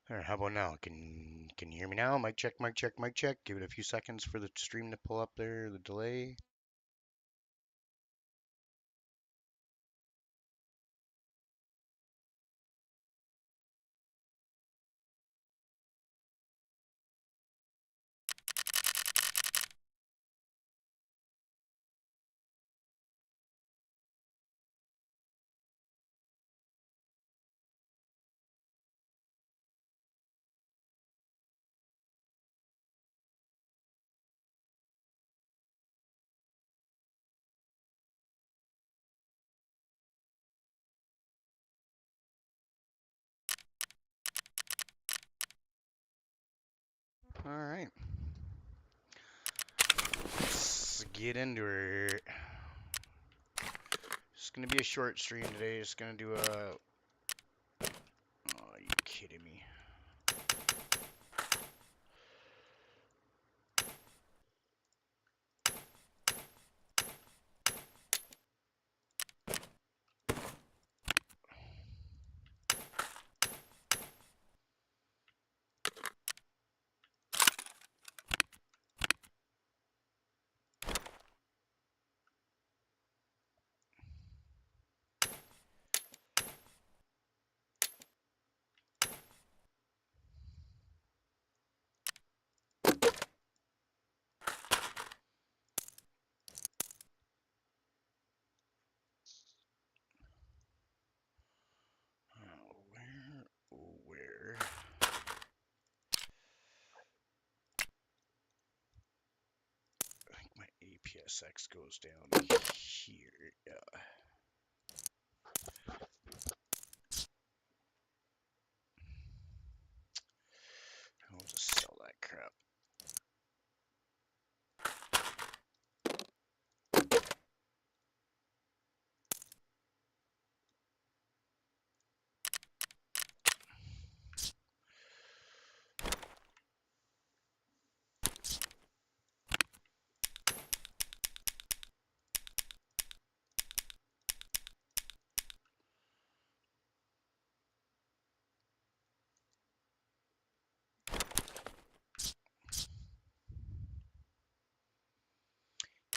All right, how about now? Can you hear me now? Mic check, mic check, mic check. Give it a few seconds for the stream to pull up there, the delay. All right, let's get into it. It's gonna be a short stream today. Just gonna do a. Oh, are you kidding me? Where? I think my APSX goes down here. Yeah. I'll just sell that crap.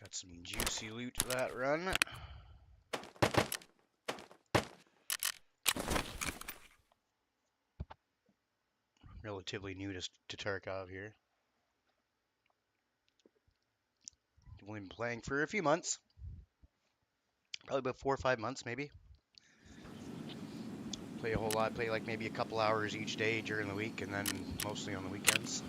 Got some juicy loot that run. Relatively new to Tarkov here. I've only been playing for a few months. Probably about 4 or 5 months, maybe. Play a whole lot. Play like maybe a couple hours each day during the week, and then mostly on the weekends.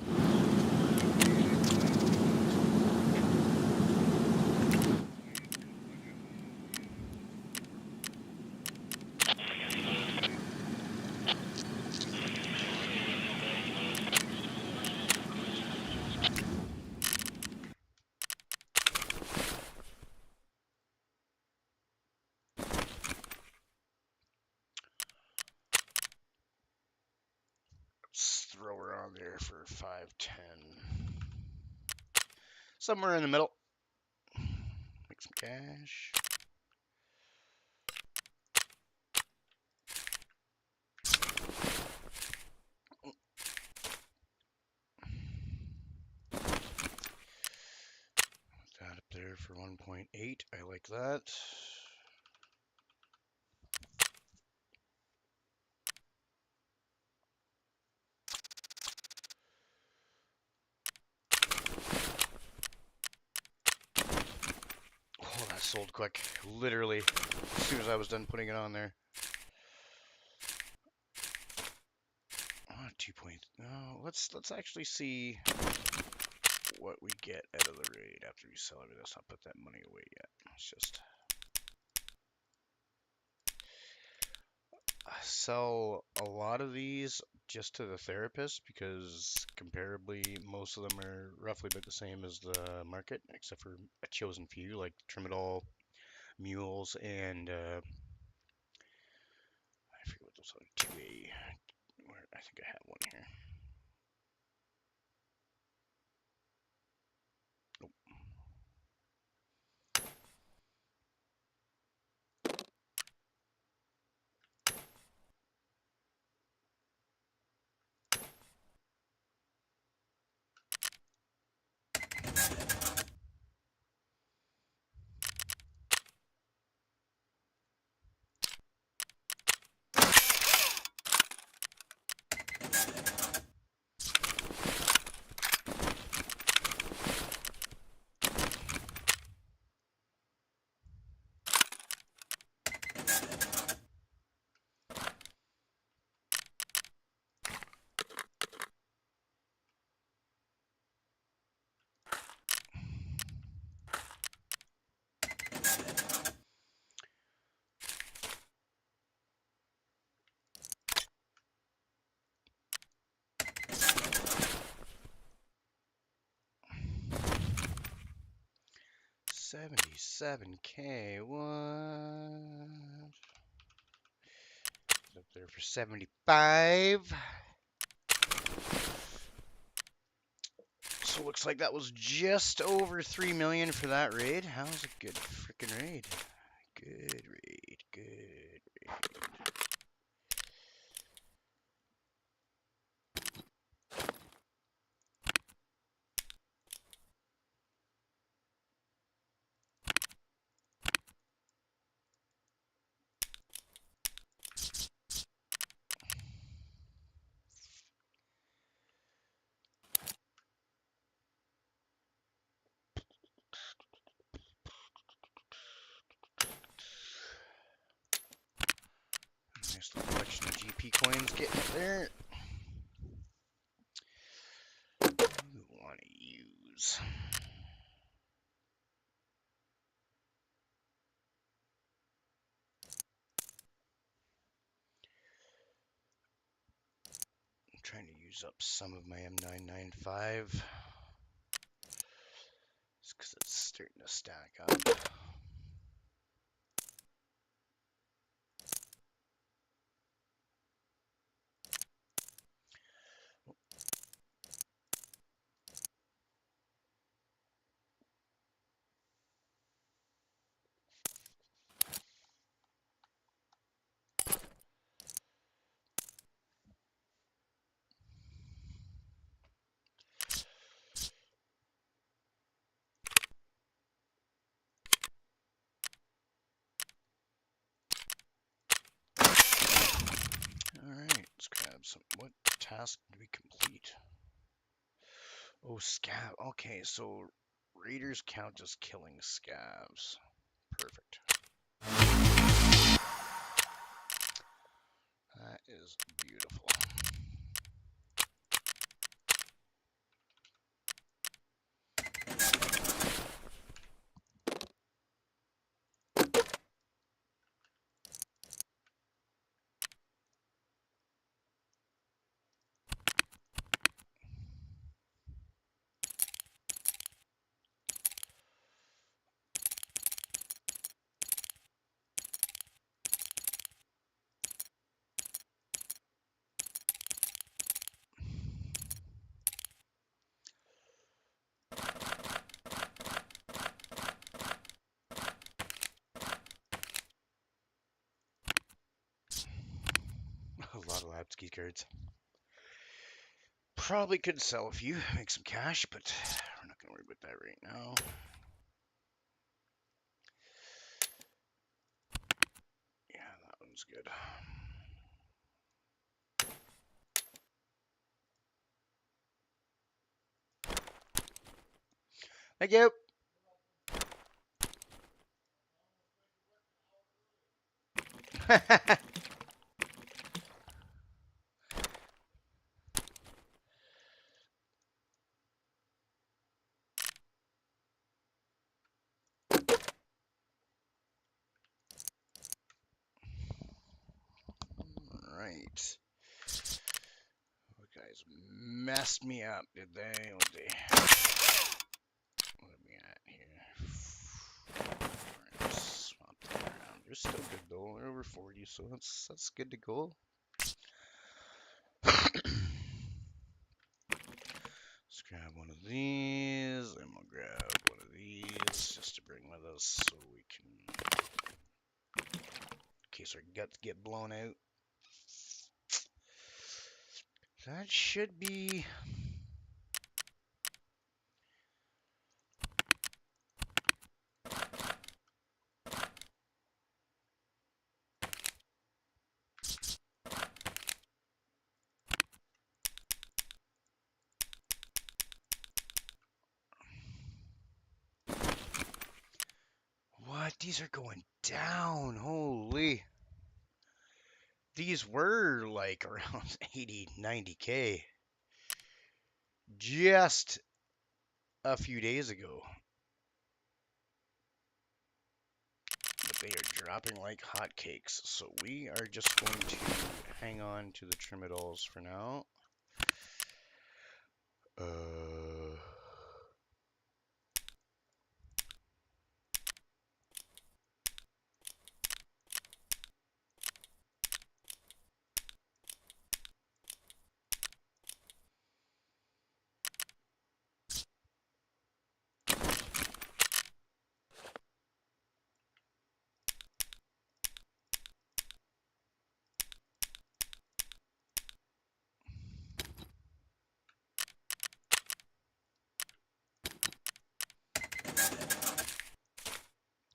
Let's throw her on there for 510. Somewhere in the middle. Make some cash. That up there for 1.8. I like that. Oh, that sold quick. Literally, as soon as I was done putting it on there. Oh, 2 point. No, let's actually see what we get out of the raid after we sell it. Let's not put that money away yet. Let's just sell a lot of these just to the therapist because comparably most of them are roughly about the same as the market, except for a chosen few like Trimadol, Mules, and I forget what those are. 2A. Where I think I have one here. Nope. $77K. What? Up there for 75. So looks like that was just over 3 million for that raid. That was a good freaking raid. Good raid. Good raid. Nice little collection of GP coins getting up there. We want to use. I'm trying to use up some of my M995. Just because it's starting to stack up. Alright, let's grab some. What task did we complete? Oh, scab. Okay, so raiders count as killing scabs. Perfect. That is beautiful. A lot of Lapsky cards. Probably could sell a few, make some cash, but we're not going to worry about that right now. Yeah, that one's good. Thank you. Alright. You guys messed me up, did they? What are we at here? Alright, swap that around. They're still good though. They're over 40, so that's good to go. Let's grab one of these, and we'll grab one of these just to bring with us so we can, in case our guts get blown out. That should be. these are going down. Holy. These were like around 80, 90K just a few days ago. But they are dropping like hotcakes. So we are just going to hang on to the Trimadolls for now.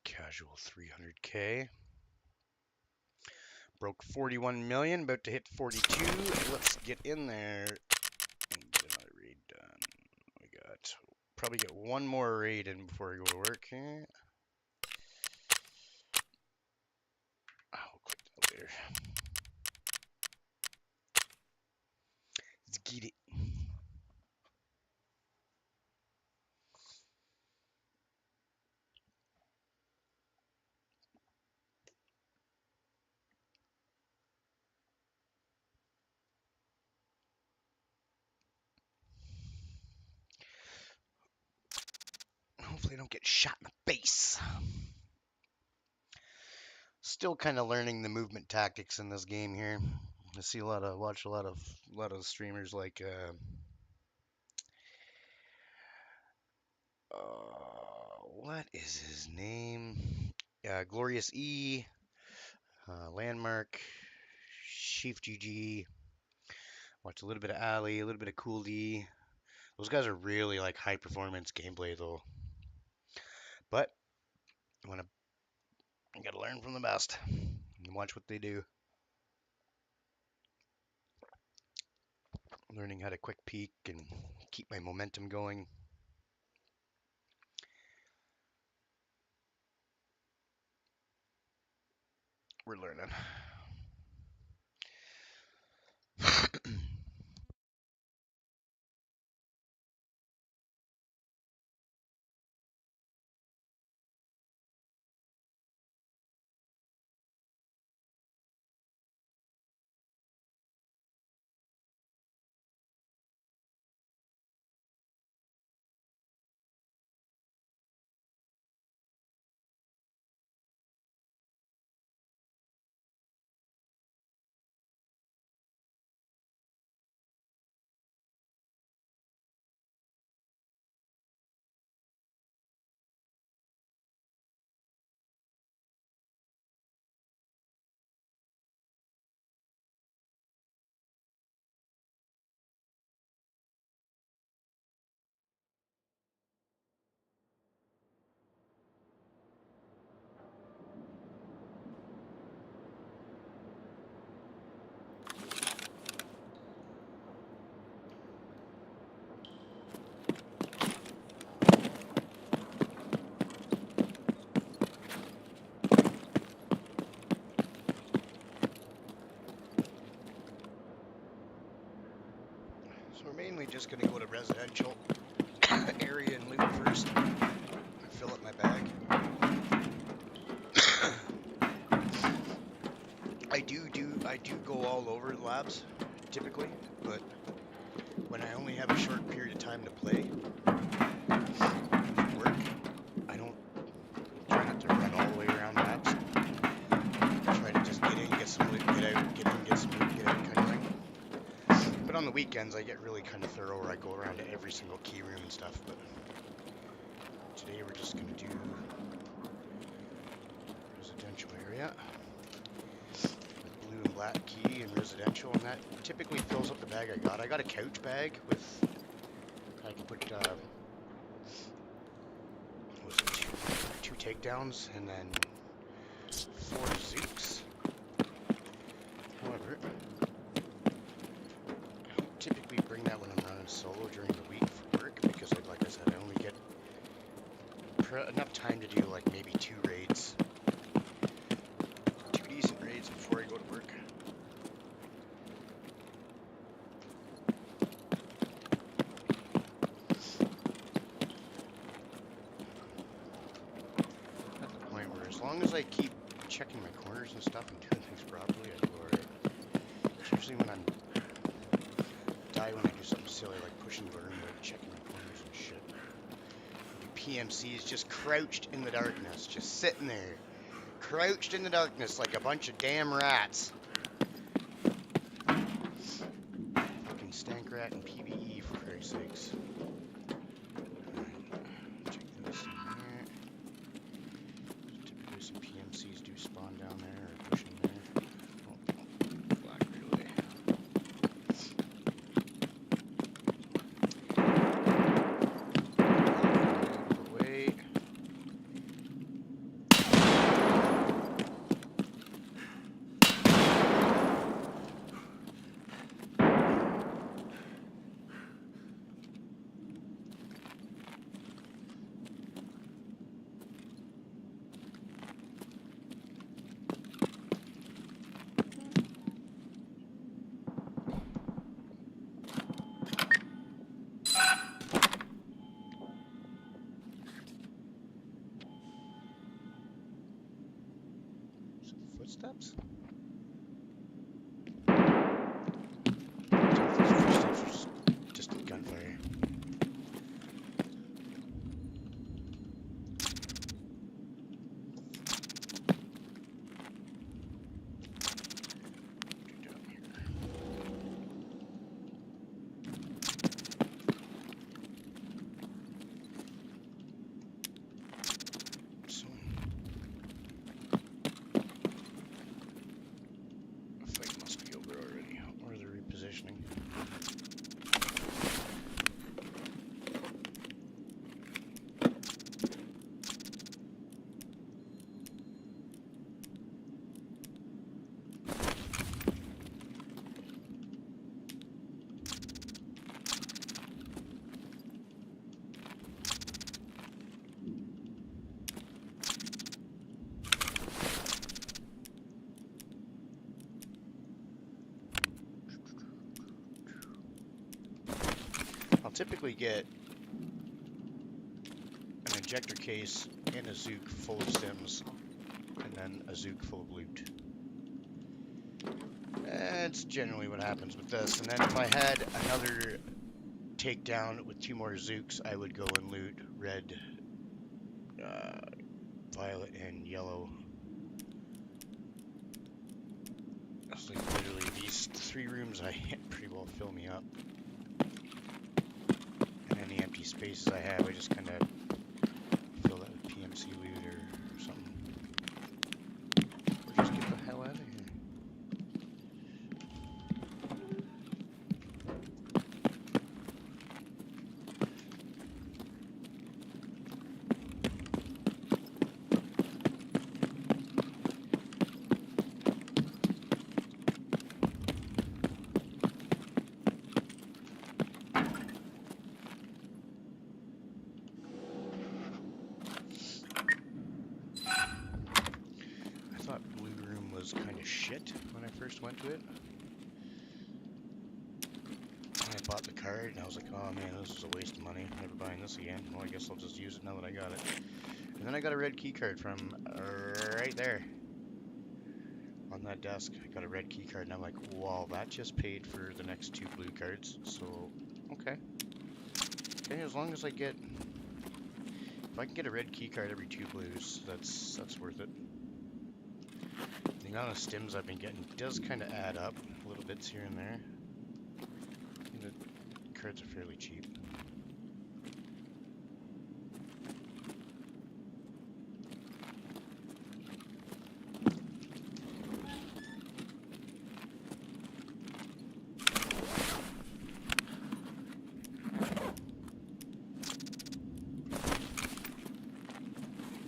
Casual 300K. Broke 41 million, about to hit 42. Let's get in there and get another raid done. We got probably get one more raid in before we go to work here. I'll click that later. Let's get it. Hopefully I don't get shot in the face. Still kind of learning the movement tactics in this game here. I see watch a lot of streamers like what is his name? Glorious E, Landmark, Chief GG. Watch a little bit of Ali, a little bit of Cool D. Those guys are really like high performance gameplay though. But I gotta learn from the best and watch what they do. Learning how to quick peek and keep my momentum going. We're learning. So we're mainly just going to go to residential area and loot first. Fill up my bag. I do go all over the labs typically, but when I only have a short period of time to play work, I don't try not to run all the way around the maps. Try to just get in, get some loot, get out, get in, get some loot, get out, kind of thing. But on the weekends, I get really kind of thorough where I go around to every single key room and stuff. But today we're just going to do residential area. Blue and black key and residential, and that typically fills up the bag I got. I got a couch bag with, I can put, what was it, two takedowns and then 4 zooks. However, I don't typically bring that when I'm running solo during the week for work because, like I said, I only get enough time to do like maybe 2 raids long as I keep checking my corners and stuff and doing things properly, I do alright. It's usually when I'm die when I do something silly like pushing burn or checking my corners and shit. PMC is just crouched in the darkness, just sitting there, crouched in the darkness like a bunch of damn rats. Fucking stank rat and PVE for Christ's sakes. Check this in here. Typically some PMCs do spawn down there or push in there. Oh, flag relay. Footsteps? Footsteps or just a gunfire. Typically get an ejector case and a Zook full of stims, and then a Zook full of loot. That's generally what happens with this. And then if I had another takedown with 2 more Zooks, I would go and loot red, violet, and yellow. It's like literally these 3 rooms I hit pretty well fill me up. Any empty spaces I have, I just kind of fill that with PMC loot or something. Or just get the hell out of here. Kind of shit when I first went to it. I bought the card and I was like, oh man, this is a waste of money. I'm never buying this again. Well, I guess I'll just use it now that I got it. And then I got a red key card from right there on that desk. I got a red key card and I'm like, wow, that just paid for the next 2 blue cards. So, okay. Okay, as long as I get, if I can get a red key card every 2 blues, that's worth it. The amount of stims I've been getting does kind of add up, little bits here and there. The cards are fairly cheap.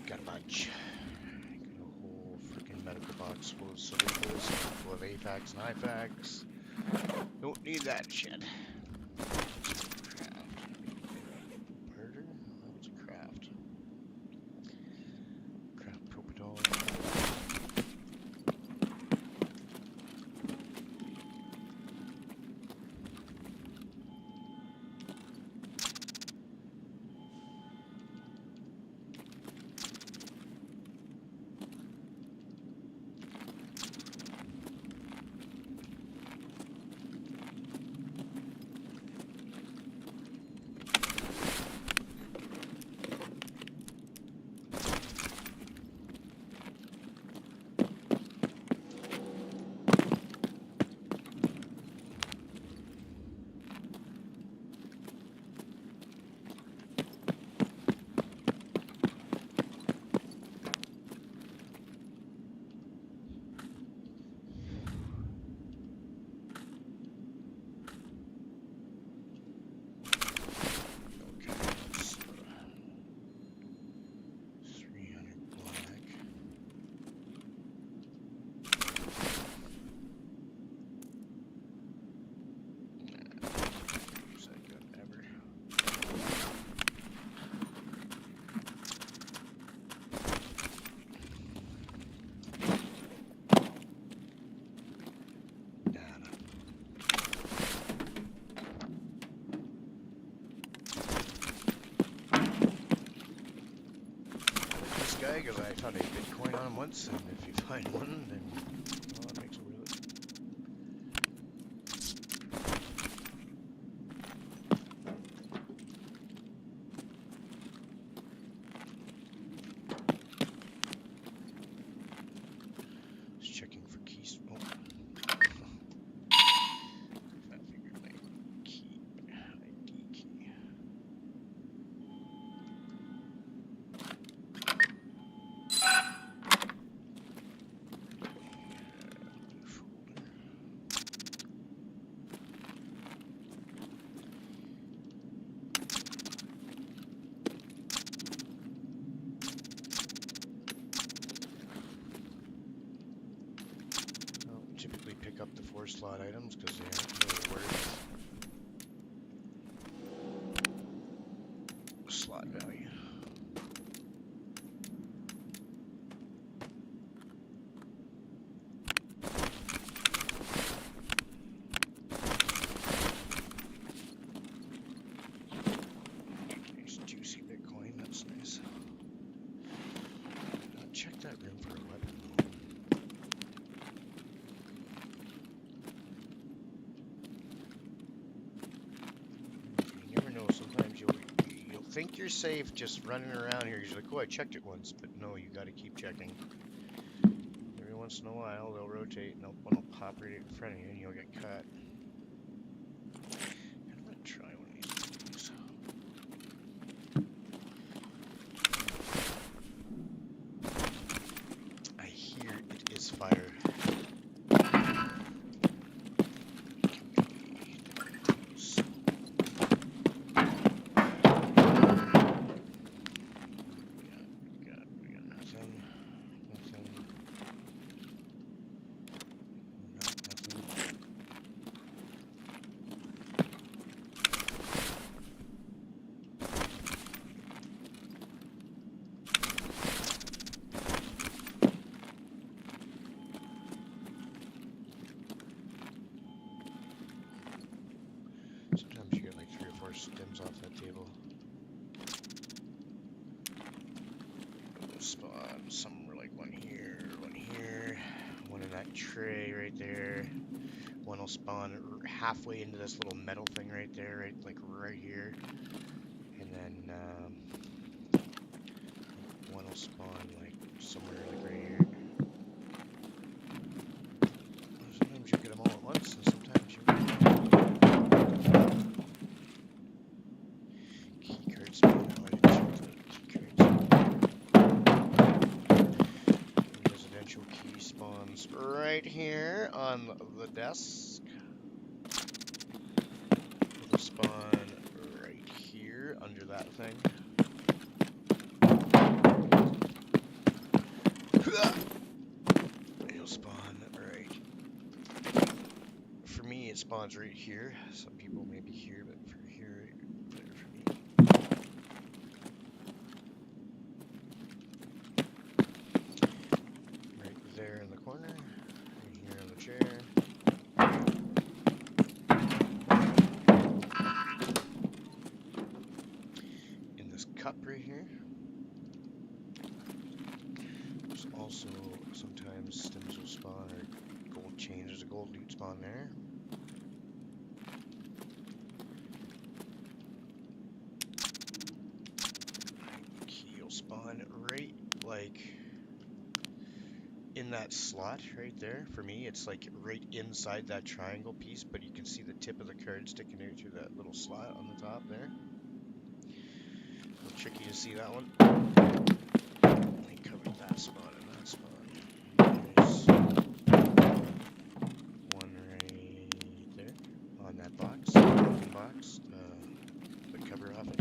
Got a bunch. Box full of cereals, full of AFAX and IFAX. Don't need that shit. Craft. Murder? That was a craft. Craft propadol. guy because I found a Bitcoin on him once, and if you find one, then well, it makes it worth it. Just checking for keys. Oh. Fat finger link key. ID key. Typically pick up the 4 slot items because they aren't really worth slot value. Nice juicy Bitcoin, that's nice. Check that room for a weapon. You never know, sometimes you'll think you're safe just running around here. You're like, oh, I checked it once, but no, you gotta keep checking. Every once in a while, they'll rotate and one will pop right in front of you and you'll get caught. I'm gonna try one of these things. I hear it is fire. Sometimes you get like 3 or 4 stems off that table. Spawn somewhere like one here, one in that tray right there. One will spawn halfway into this little metal thing right there, right here. And then one will spawn like somewhere like right here. Sometimes you get them all at once, and sometimes you get them all. Key card spawn. Oh, I didn't check the key cards. Residential key spawns right here on the desk. It'll spawn right here under that thing. It'll spawn right. For me, it spawns right here. Some people may be here, but for here, better for me. Right there in the corner. Right here on the chair. In this cup right here. There's also sometimes stems will spawn or gold chains. There's a gold loot spawn there. Key will spawn right like in that slot right there. For me, it's like right inside that triangle piece, but you can see the tip of the card sticking out through that little slot on the top there. A little tricky to see that one. I covered that spot and that spot. There's one right there on that box. The cover off it.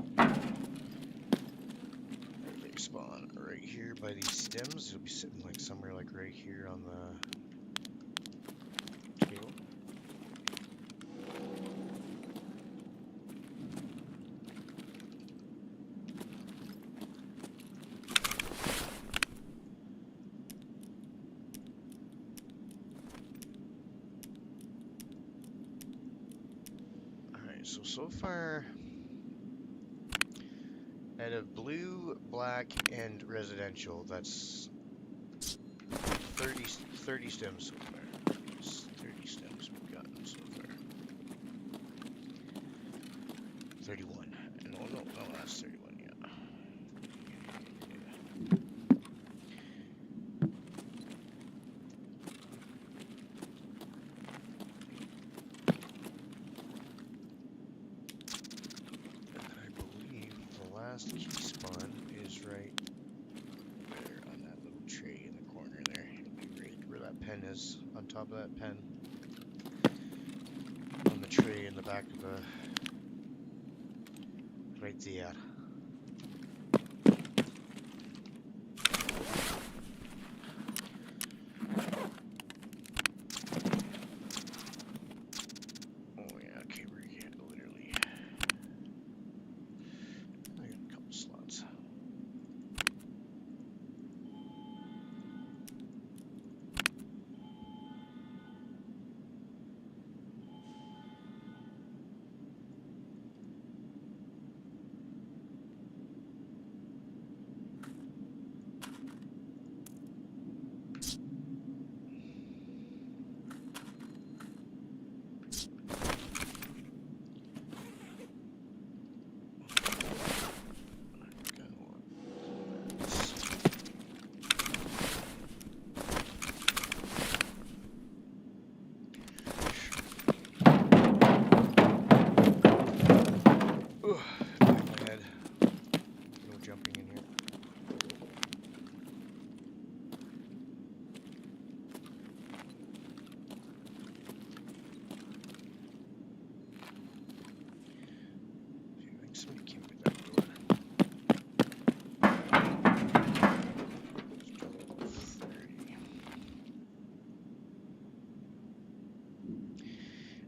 They spawn right here by these stems. You'll be sitting like somewhere like right here on the table. So far, Out of blue, black, and residential, that's 30 stems so far. It's 30 stems we've gotten so far. 31. No, no, no, that's 31, yeah. And I believe the last key spawn is right there on that little tray in the corner there. It'll be right where that pen is, on top of that pen. On the tray in the back of the... right there. Oh yeah, okay, we're getting literally... I got a couple slots. Ugh, my head. No jumping in here. I think somebody came through that door.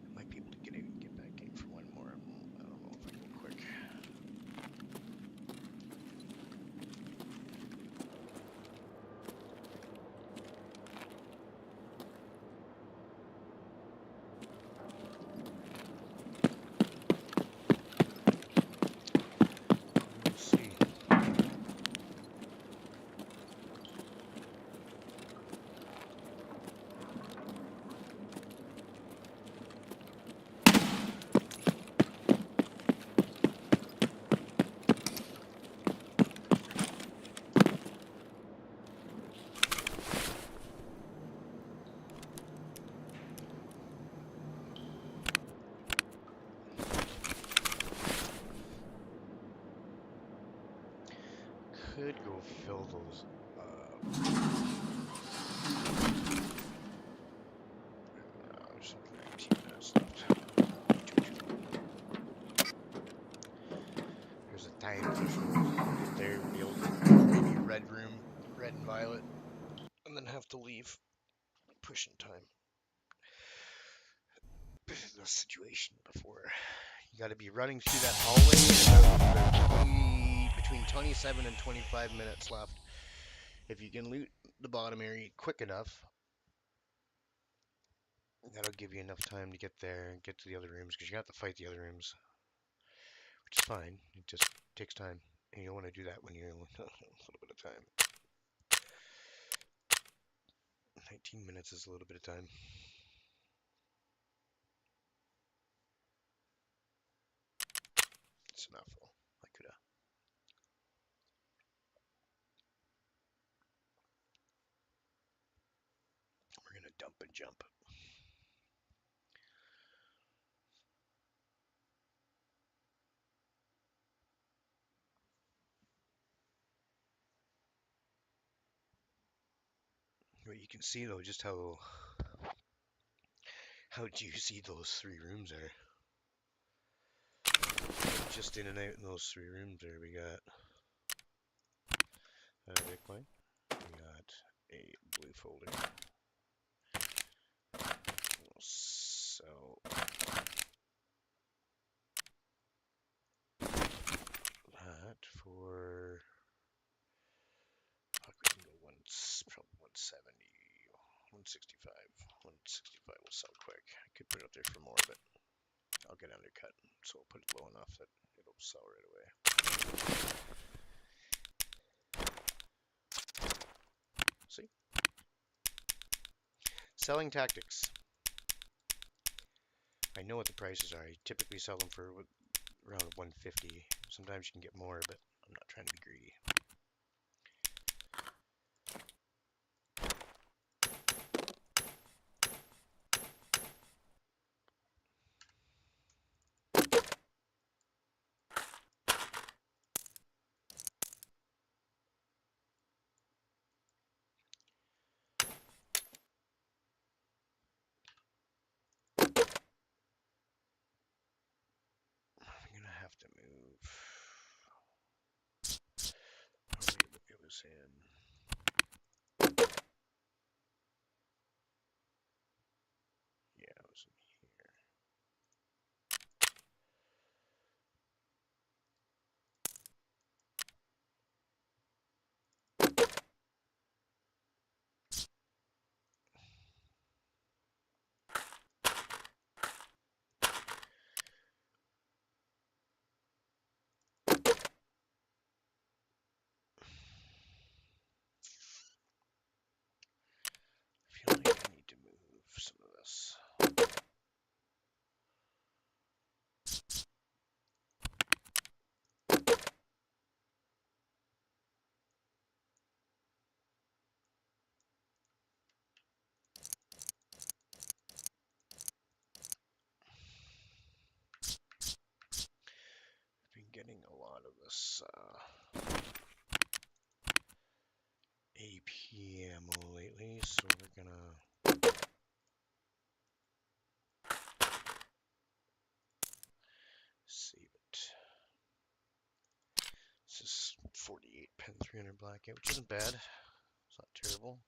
I might be able to get out and get back in for one more. I don't know if I go quick. Let's see. Could go fill those up. There's like 19 minutes left. There's a time difference. Get there, be able to maybe a red room, red and violet, and then have to leave. Pushing time. This is the situation before. You got to be running through that hallway. Between 27 and 25 minutes left. If you can loot the bottom area quick enough, that'll give you enough time to get there and get to the other rooms, because you have to fight the other rooms, which is fine. It just takes time, and you don't want to do that when you're a little bit of time. 19 minutes is a little bit of time. It's enough, though. I could have. We're gonna dump and jump. But you can see though just how juicy those three rooms are. Just in and out in those three rooms there, we got a Bitcoin, we got a blue folder. We'll sell that for, fuck, we can go probably 170, 165. 165 will sell quick. I could put it up there for more, but I'll get undercut, so I'll put it low enough that it'll Sell right away. See? Selling tactics. I know what the prices are. I typically sell them for around 150. Sometimes you can get more, but I'm not trying to be greedy. I'm gonna have to move. It was in. Yeah, it was in here. I feel like I need to move some of this. I've been getting a lot of this AP ammo lately, so we're gonna save it. This is 48 pen 300 blackout, which isn't bad. It's not terrible.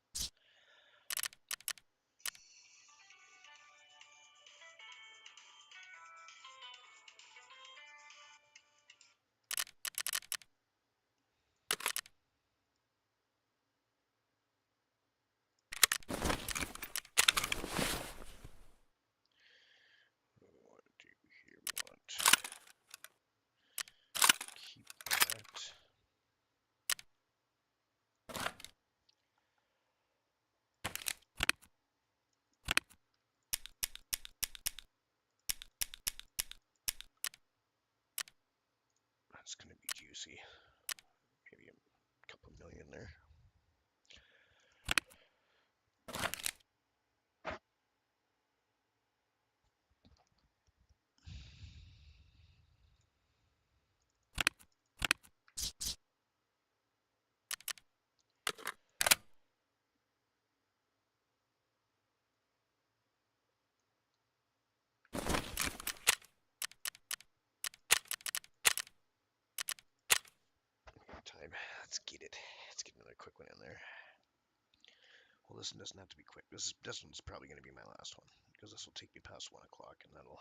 What do we want to do here? We want to keep that. That's gonna be juicy. Maybe a couple million there. Time. Let's get it. Let's get another quick one in there. Well, this one doesn't have to be quick. This one's probably going to be my last one because this will take me past 1 o'clock, and that'll.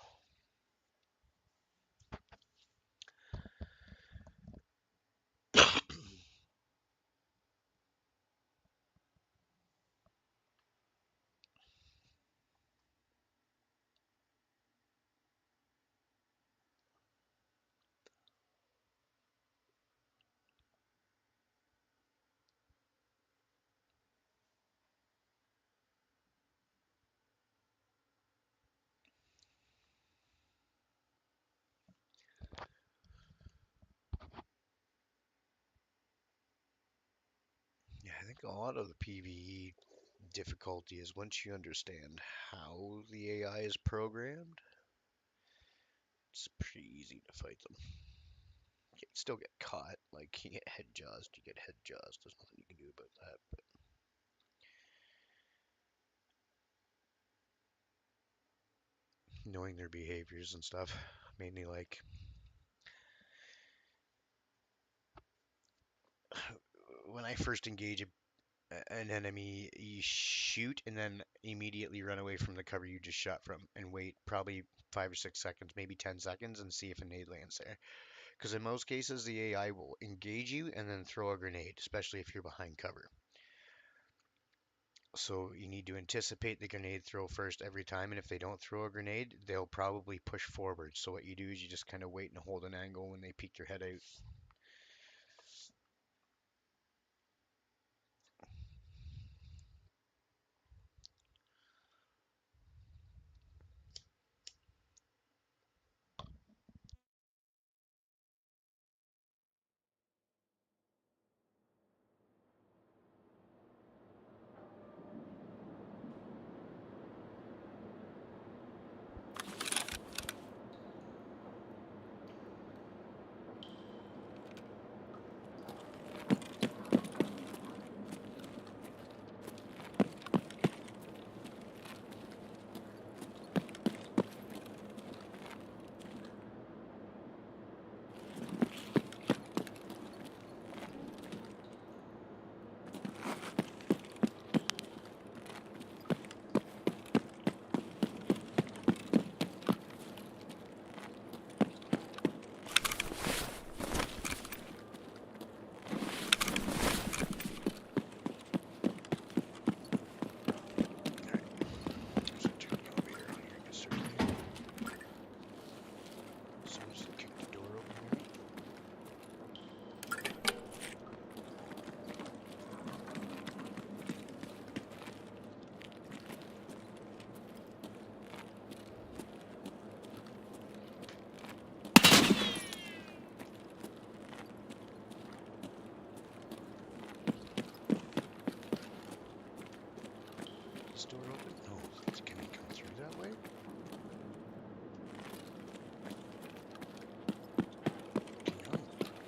Yeah, I think a lot of the PVE difficulty is once you understand how the AI is programmed, it's pretty easy to fight them. You can still get caught, like you get head jaws, you get head jaws. There's nothing you can do about that. But knowing their behaviors and stuff, mainly like when I first engage an enemy, you shoot and then immediately run away from the cover you just shot from and wait probably 5 or 6 seconds, maybe 10 seconds, and see if a nade lands there. Because in most cases, the AI will engage you and then throw a grenade, especially if you're behind cover. So you need to anticipate the grenade throw first every time, and if they don't throw a grenade, they'll probably push forward. So what you do is you just kind of wait and hold an angle when they peek your head out. There's a turn elevator on here. Get circulating. Someone just kicked the door open here. Is this door open? No. Can he come through that way? Okay, I'm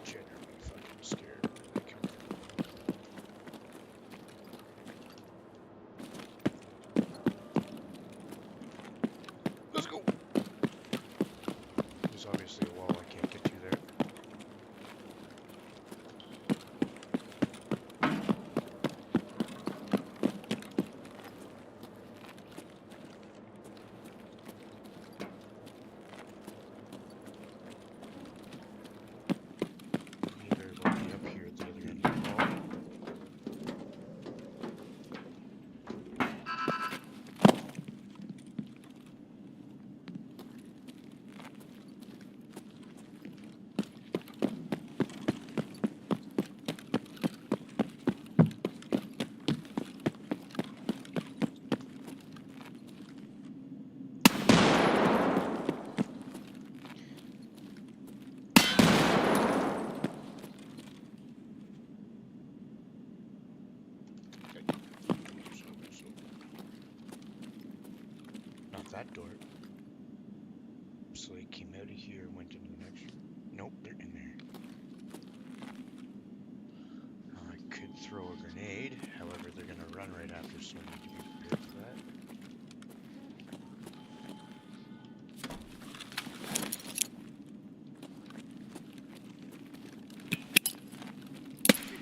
genuinely fucking scared. Where they come from. Let's go! There's obviously a wall I can't get to there. He very well be up here at the other end of the wall. Okay. So. Not that door. So he came out of here and went into the next room. Nope, they're in there. I could throw a grenade, however, they're gonna run right after, so I need to be prepared for that.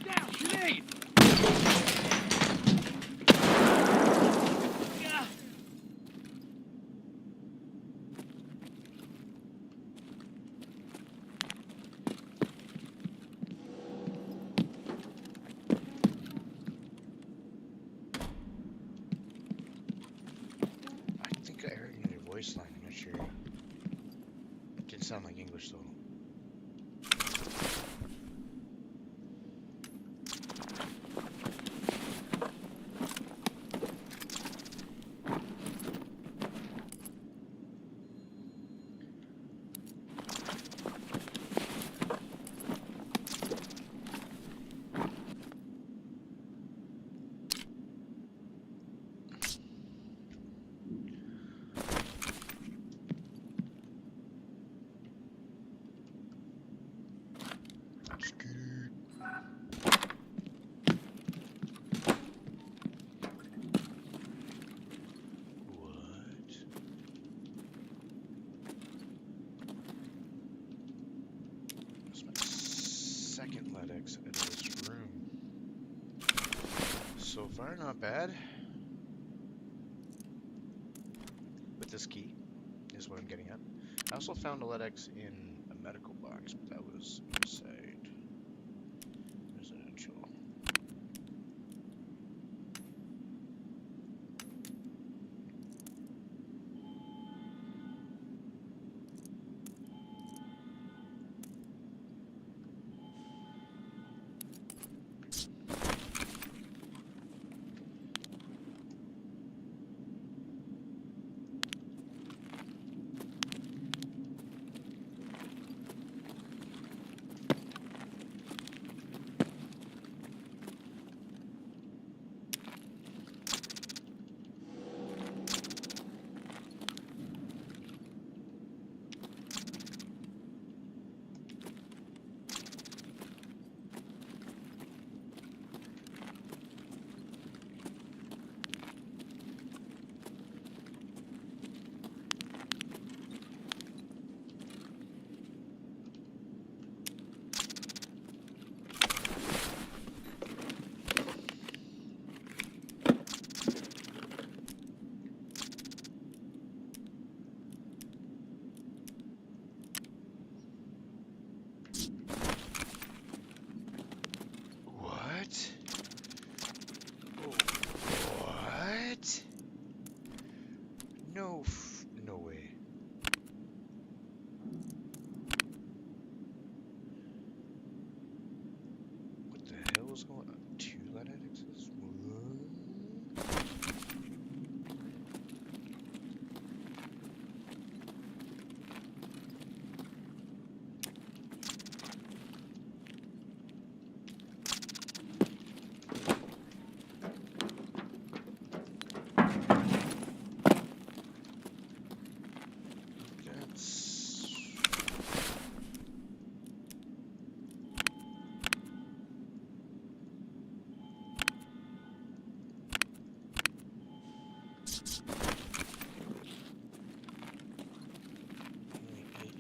Get down! Grenade! Yeah. I think I heard another voice line, I'm not sure. It didn't sound like English though. Scoot. What? That's my second lead exit out of this room. So far, not bad. With this key, is what I'm getting at. I also found a lead X in a medical box, but that was inside residential.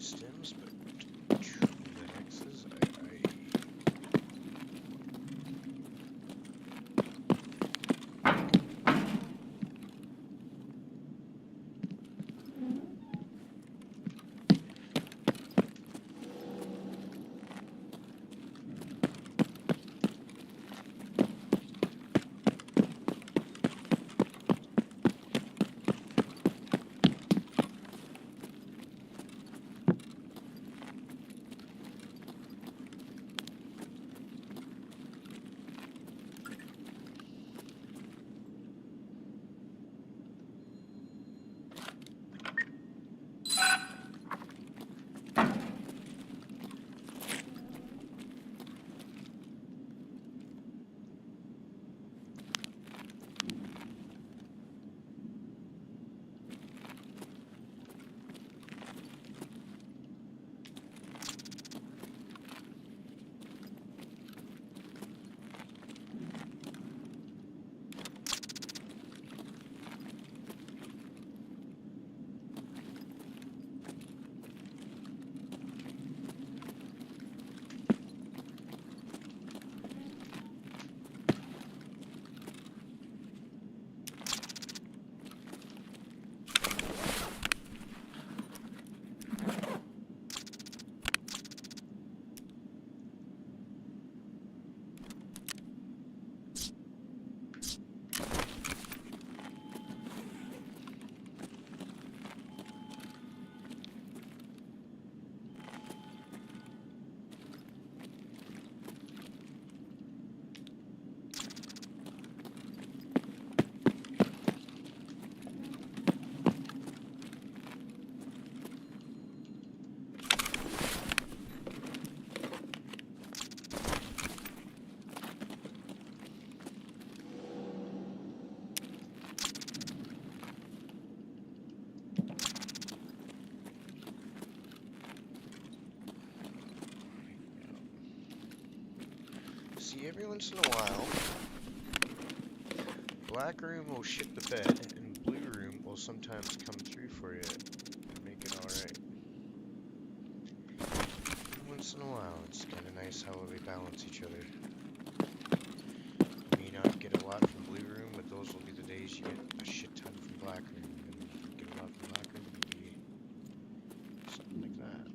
stims, but the X's, see, every once in a while, black room will shit the bed, and blue room will sometimes come through for you and make it alright. Once in a while, it's kind of nice how they balance each other. You may not get a lot from blue room, but those will be the days you get a shit ton from black room, and if you get a lot from black room, it'll be something like that.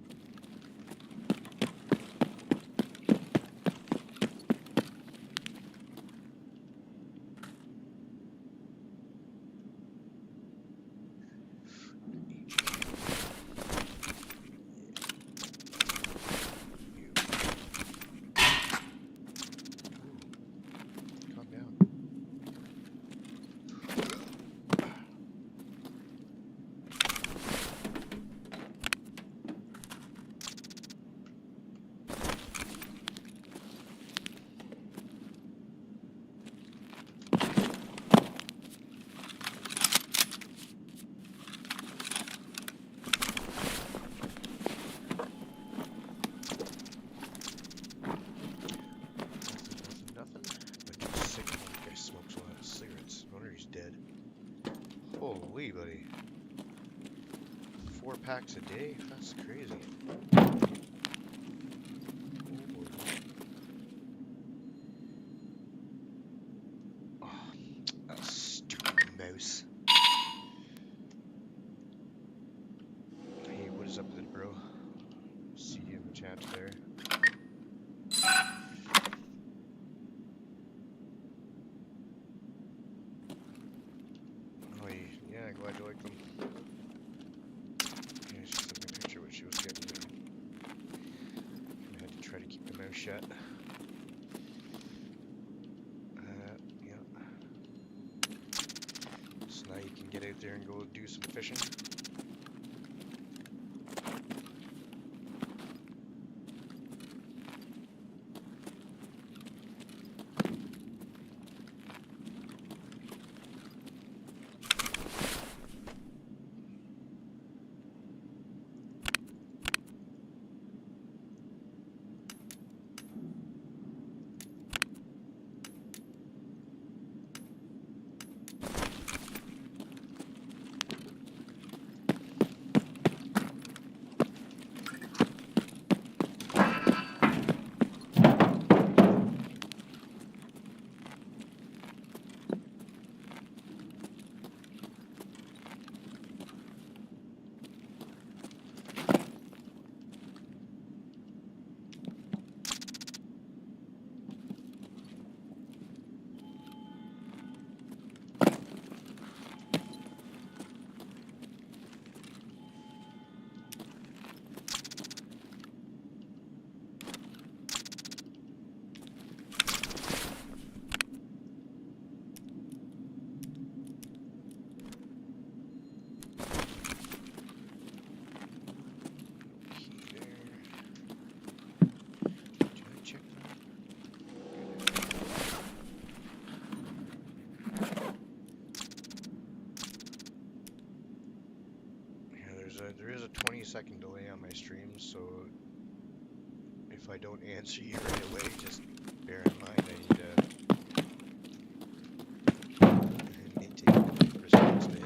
Holy buddy. 4 packs a day? That's crazy. Oh, that stupid mouse. Hey, what is up with it, bro? See you in the chat there. Oh, yeah, glad you like them. Yeah, she sent me a picture of what she was getting. I had to try to keep the mouth shut. Yeah. So now you can get out there and go do some fishing. 30-second delay on my streams, so if I don't answer you right away, just bear in mind I need to respond to it.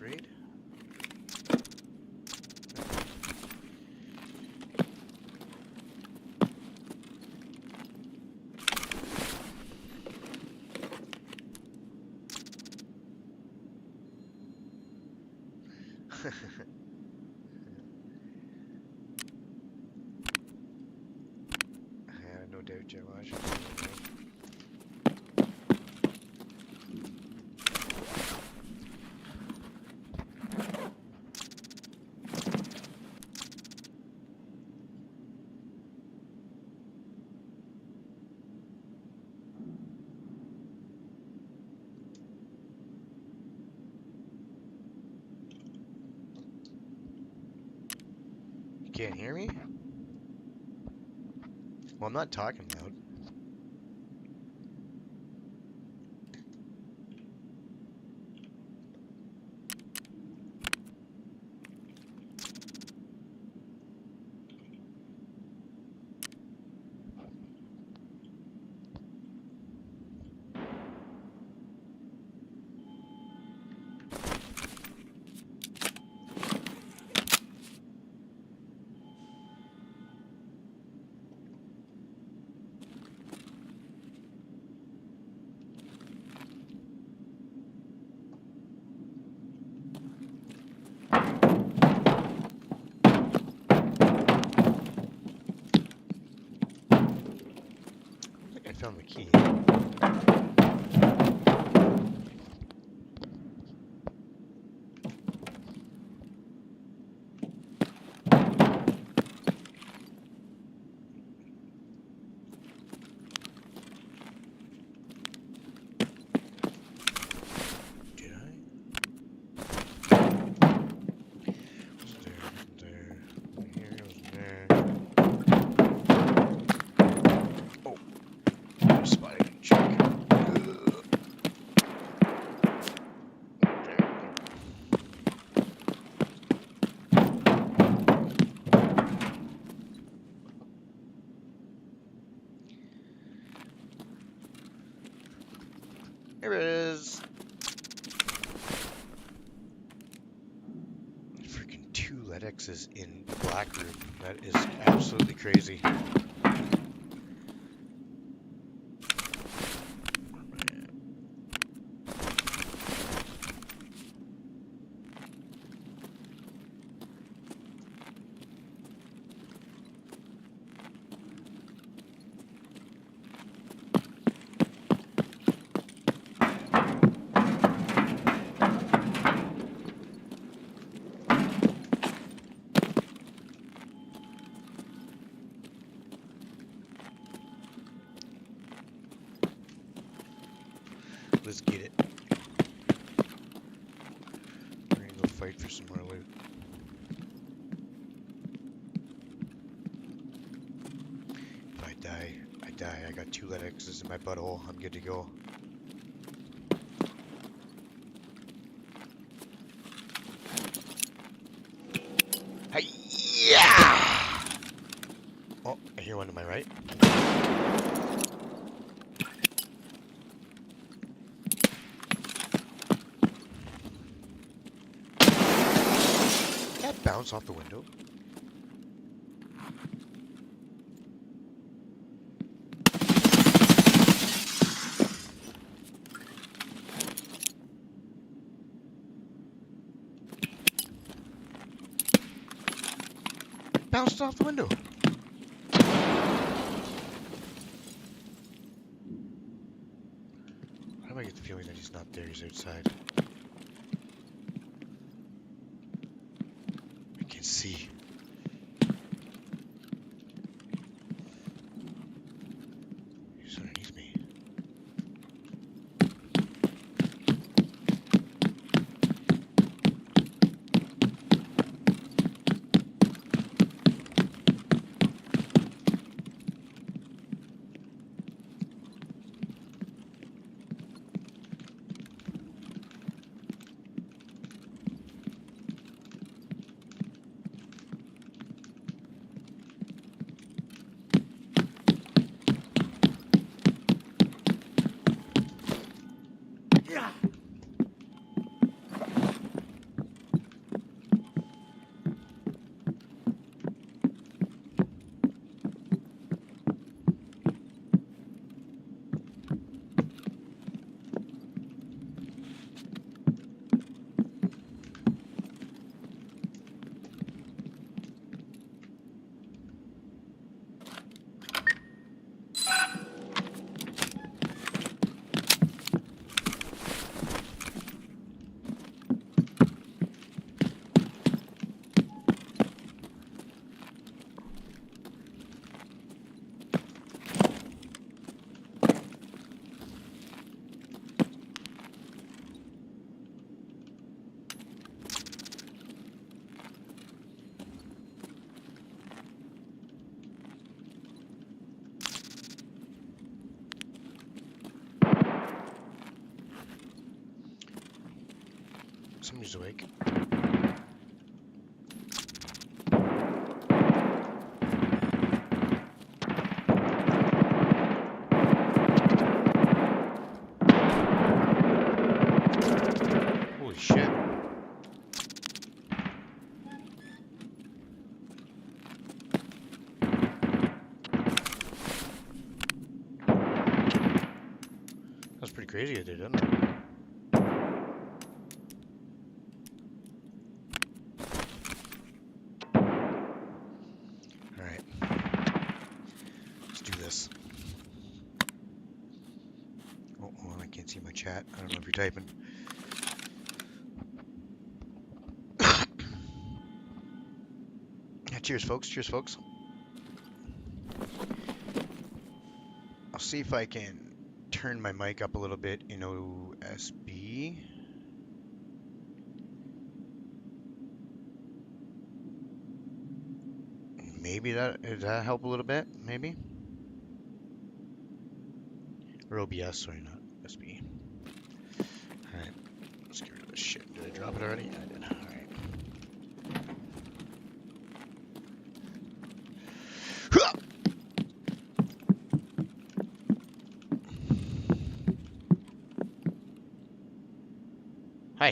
Raid? Yeah, no doubt, Joe. I should say you can't hear me? Well, I'm not talking loud. I found the key. Here it is. Freaking 2 LEDXs in the black room. That is absolutely crazy. Let's get it. We're gonna go fight for some more loot. If I die, I die. I got 2 lead X's in my butthole. I'm good to go. Hey, yeah! Oh, I hear one to my right. Did that bounce off the window? Bounced off the window. Why do I get the feeling that he's not there? He's outside. I can't see. He's underneath me. Somebody's awake. Holy shit. That's pretty crazy what they did, isn't it? See my chat. I don't know if you're typing. Yeah, cheers, folks. Cheers, folks. I'll see if I can turn my mic up a little bit in OSB. Maybe that help a little bit? Maybe? Or OBS, sorry, not SB. Alright, let's get rid of this shit. Did I drop it already? I did. Alright. Hi.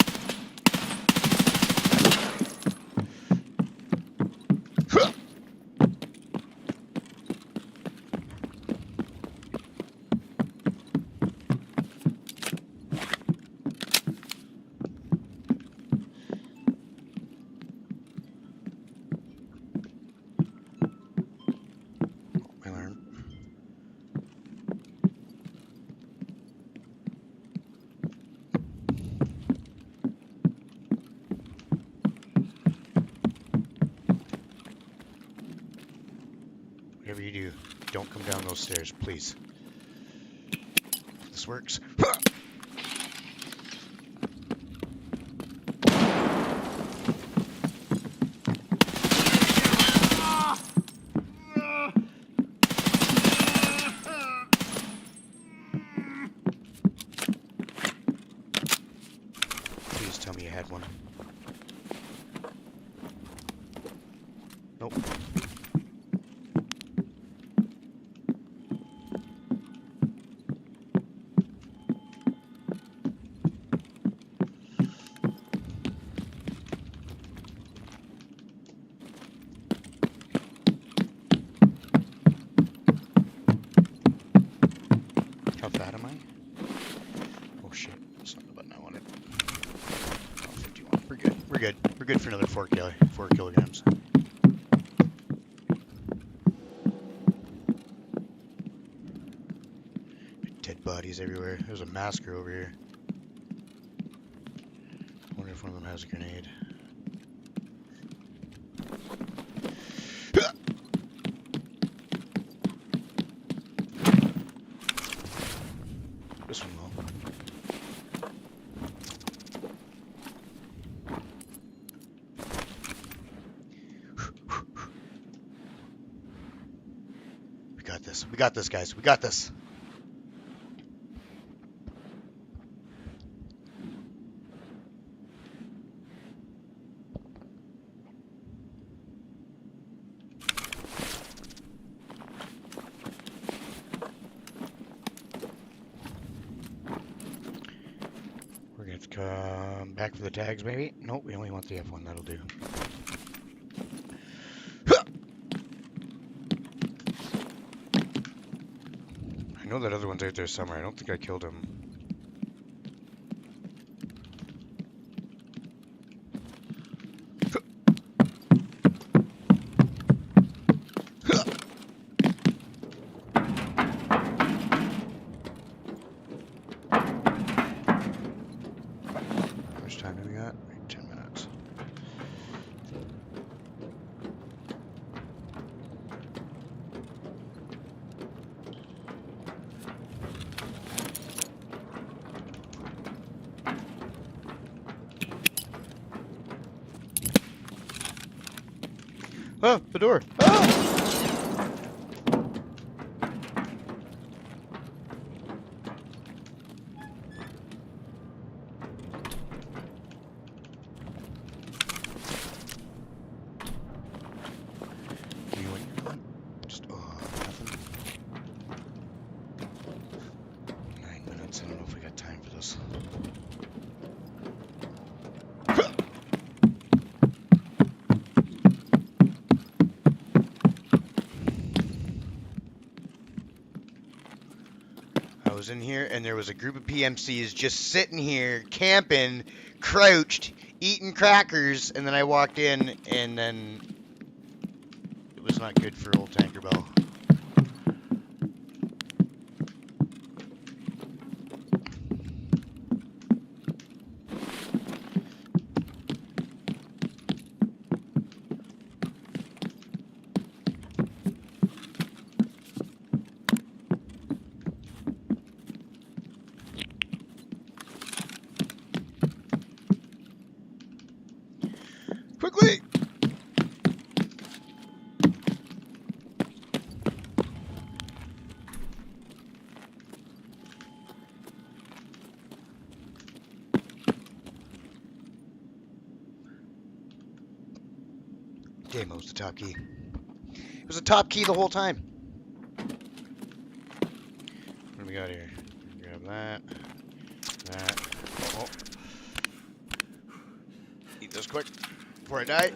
Whatever you do, don't come down those stairs, please. This works. tell me you had one. Nope. How fat am I? Oh shit, that's not the button I wanted. Oh, 51. We're good. We're good. We're good for another 4 kilograms. Dead bodies everywhere. There's a masker over here. I wonder if one of them has a grenade. This one will. We got this. We got this, guys. We got this. We're gonna have to come back for the tags, maybe? Nope, we only want the F1. That'll do. I know that other one's out there somewhere. I don't think I killed him. How much time do we got? 10 minutes. Oh, the door. Oh! Just, nothing. 9 minutes. I don't know if we got time for this. I was in here and there was a group of PMCs just sitting here, camping, crouched, eating crackers, and then I walked in and then it was not good for old Tinkerbell. Quickly! Demo's the top key. It was a top key the whole time. What do we got here? Grab that. That. Oh. Eat this quick before I die.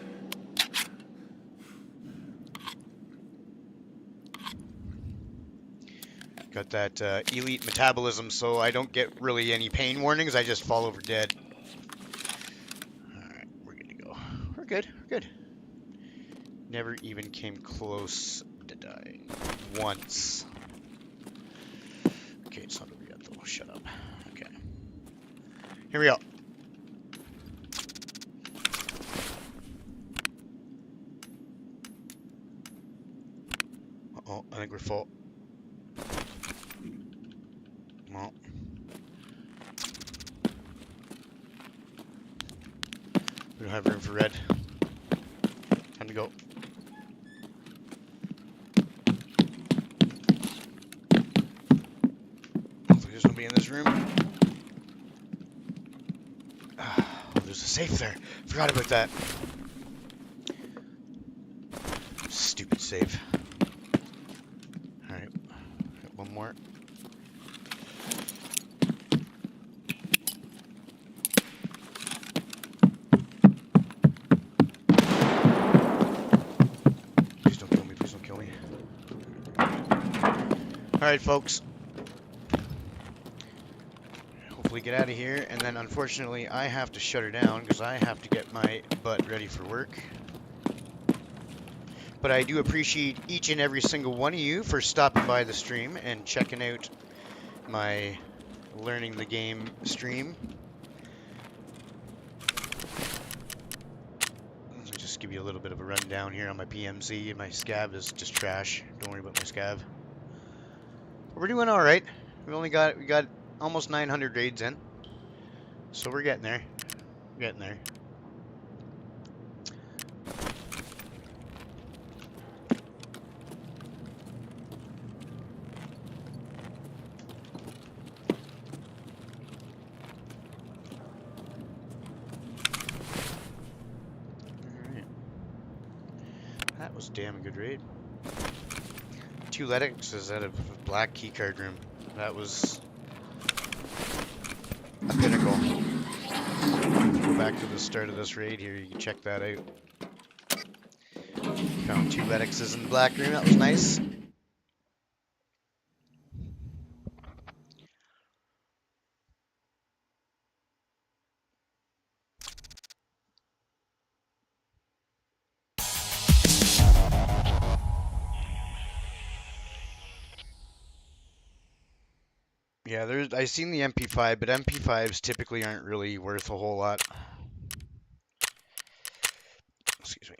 Got that elite metabolism, so I don't get really any pain warnings. I just fall over dead. Alright, we're good to go. We're good. We're good. Never even came close to dying. Once. Okay, it's not over yet, though. Shut up. Okay. Here we go. Uh-oh, I think we're full. Well. We don't have room for red. Time to go. Hopefully there's nobody in this room. Oh, there's a safe there. Forgot about that. Stupid safe. Alright, one more. Please don't kill me, please don't kill me. Alright, folks. Hopefully get out of here, and then unfortunately I have to shut her down because I have to get my butt ready for work. But I do appreciate each and every single one of you for stopping by the stream and checking out my learning the game stream. Let me just give you a little bit of a rundown here on my PMC. My scav is just trash. Don't worry about my scav. We're doing all right. We got almost 900 raids in, so we're getting there. We're getting there. That was a damn good raid. 2 Lennoxes out of a black keycard room. That was a pinnacle. Go back to the start of this raid here. You can check that out. Found 2 Lennoxes in the black room. That was nice. Yeah, I seen the MP5, but MP5s typically aren't really worth a whole lot. Excuse me.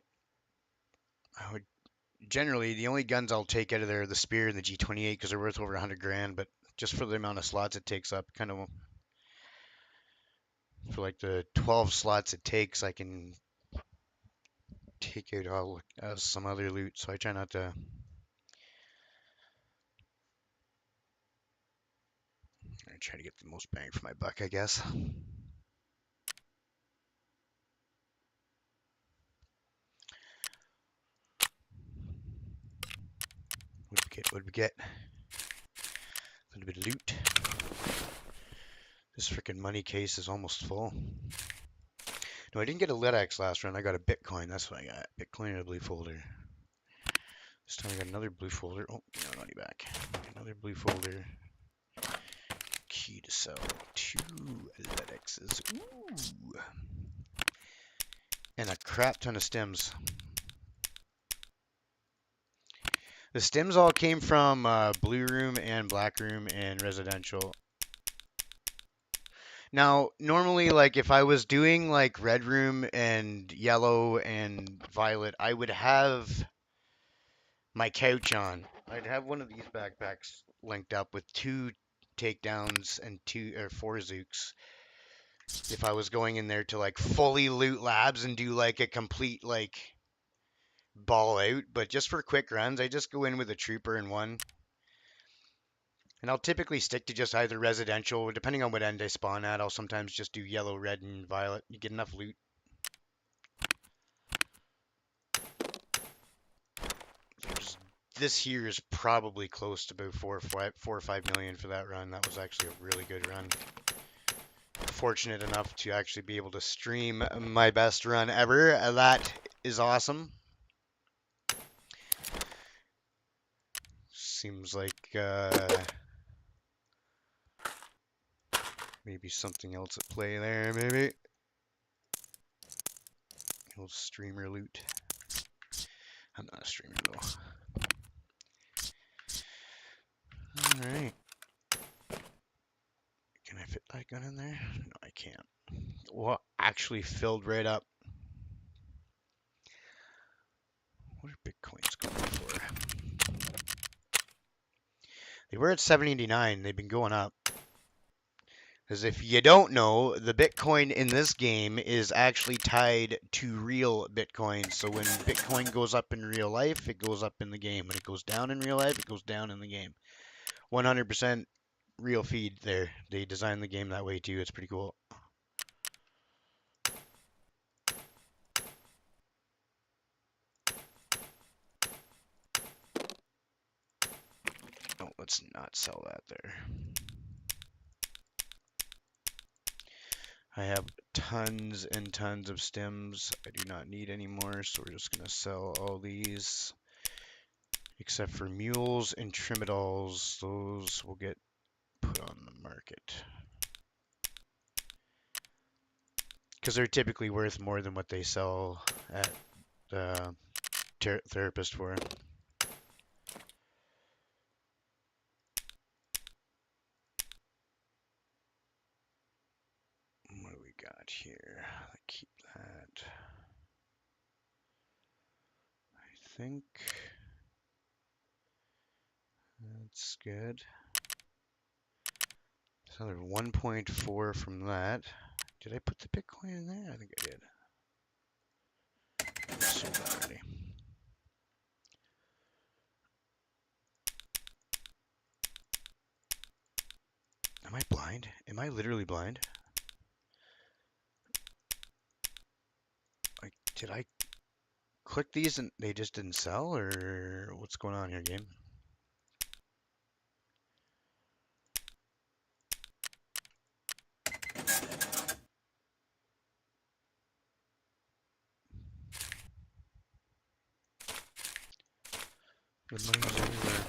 Generally, the only guns I'll take out of there are the Spear and the G28 because they're worth over 100 grand, but just for the amount of slots it takes up, kind of for like the 12 slots it takes, I can take out all some other loot, so I try not to. I try to get the most bang for my buck, I guess. What did we get? What did we get? A little bit of loot. This freaking money case is almost full. No, I didn't get a LEDX last run. I got a Bitcoin. That's what I got. Bitcoin in a blue folder. This time I got another blue folder. Oh, give me my money back. Another blue folder. Key to sell 2 LEDXs. Ooh. And a crap ton of stems. The stems all came from blue room and black room and residential. Now, normally, like if I was doing like red room and yellow and violet, I would have my couch on. I'd have one of these backpacks linked up with 2 takedowns and 4 zooks. If I was going in there to like fully loot labs and do like a complete like ball out, but just for quick runs, I just go in with a trooper and 1. And I'll typically stick to just either residential, depending on what end I spawn at. I'll sometimes just do yellow, red, and violet. You get enough loot. This here is probably close to about 4 or 5 million for that run. That was actually a really good run. Fortunate enough to actually be able to stream my best run ever. That is awesome. Seems like maybe something else at play there, maybe. Old streamer loot. I'm not a streamer though. Alright. Can I fit that gun in there? No, I can't. Well, actually filled right up. What are Bitcoins going for? They were at 789. They've been going up. Because if you don't know, the Bitcoin in this game is actually tied to real Bitcoin. So when Bitcoin goes up in real life, it goes up in the game. When it goes down in real life, it goes down in the game. 100% real feed there. They designed the game that way too. It's pretty cool. let's not sell that there. I have tons and tons of stems I do not need anymore, so we're just gonna sell all these. Except for mules and trimidols, those will get put on the market. Because they're typically worth more than what they sell at the therapist for. What do we got here? I keep that. I think that's good. There's another 1.4 from that. Did I put the Bitcoin in there? I think I did. I sold that already. Am I blind? Am I literally blind? Like, did I click these and they just didn't sell, or what's going on here, game? The money's everywhere.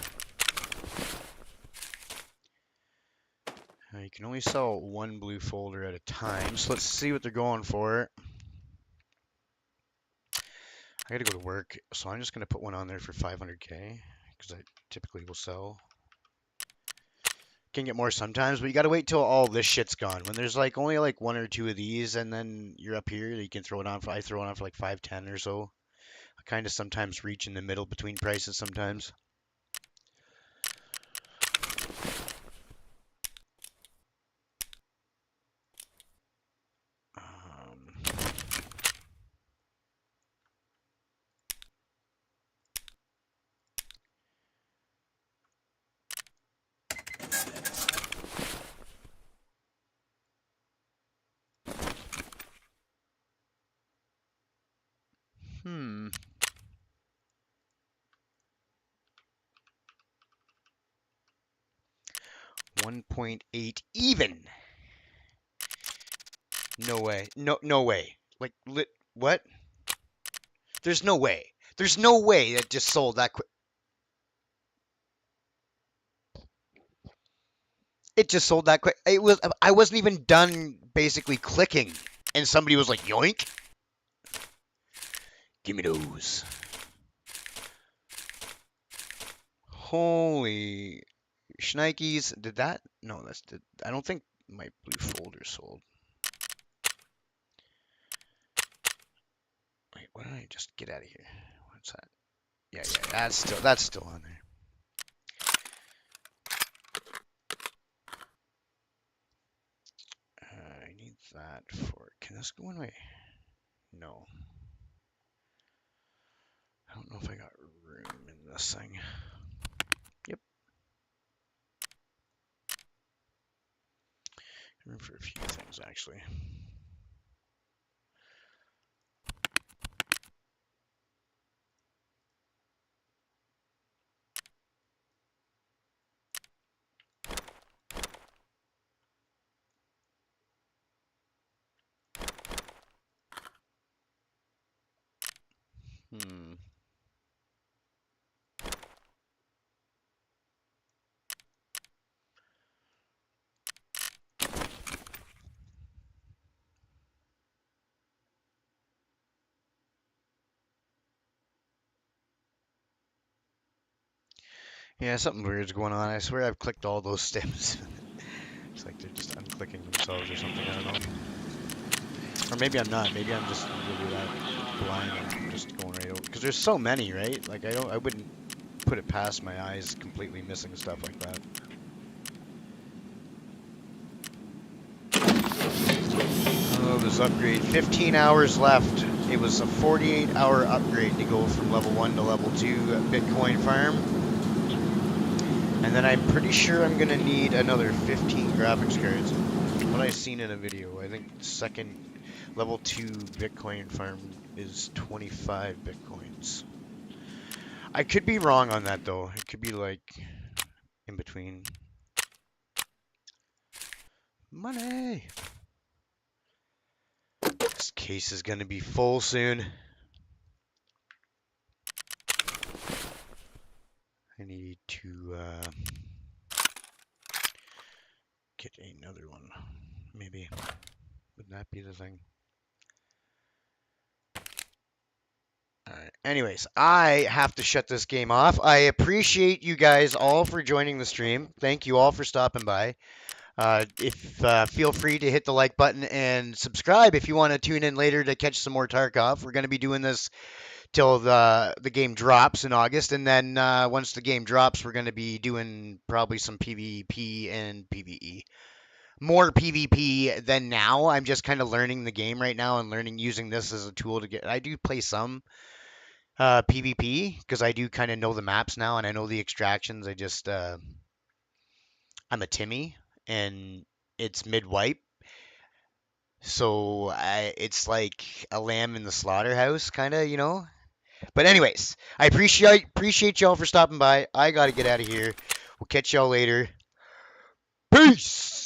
You can only sell one blue folder at a time, so let's see what they're going for. I gotta go to work, so I'm just gonna put one on there for 500k, because I typically will sell. Can get more sometimes, but you gotta wait till all this shit's gone. When there's like only like one or two of these, and then you're up here, you can throw it on for, I throw it on for like 510 or so. I kind of sometimes reach in the middle between prices sometimes. Hmm. 1.8 even. No way. No way. Like, what? There's no way. There's no way that just sold that quick. It just sold that quick. I wasn't even done basically clicking, and somebody was like, yoink. Give me those. Holy shnikes. Did that? No, I don't think my blue folder sold. Wait, why don't I just get out of here? What's that? Yeah, that's still on there. I need that for. Can this go in my? No. I don't know if I got room in this thing. Yep. Room for a few things actually. Hmm. Yeah, something weird's going on. I swear I've clicked all those stems. It's like they're just unclicking themselves or something. I don't know. Or maybe I'm not. Maybe I'm just really that blind. I'm just going right over. Because there's so many, right? Like I wouldn't put it past my eyes completely missing stuff like that. Oh, this upgrade. 15 hours left. It was a 48-hour upgrade to go from level 1 to level 2 Bitcoin farm. And then I'm pretty sure I'm going to need another 15 graphics cards. What I've seen in a video, I think second level 2 Bitcoin farm is 25 Bitcoins. I could be wrong on that though. It could be like in between. Money! This case is going to be full soon. I need to get another one. Maybe. Wouldn't that be the thing? Alright. Anyways, I have to shut this game off. I appreciate you guys all for joining the stream. Thank you all for stopping by. Feel free to hit the like button and subscribe if you want to tune in later to catch some more Tarkov. We're going to be doing this till the game drops in August, and then once the game drops, we're going to be doing probably some PvP and PVE. More PvP than now. I'm just kind of learning the game right now and learning using this as a tool to get. I do play some PvP because I do kind of know the maps now and I know the extractions. I'm a Timmy and it's mid wipe. So it's like a lamb in the slaughterhouse, kind of, you know. But anyways, I appreciate y'all for stopping by. I gotta get out of here. We'll catch y'all later. Peace.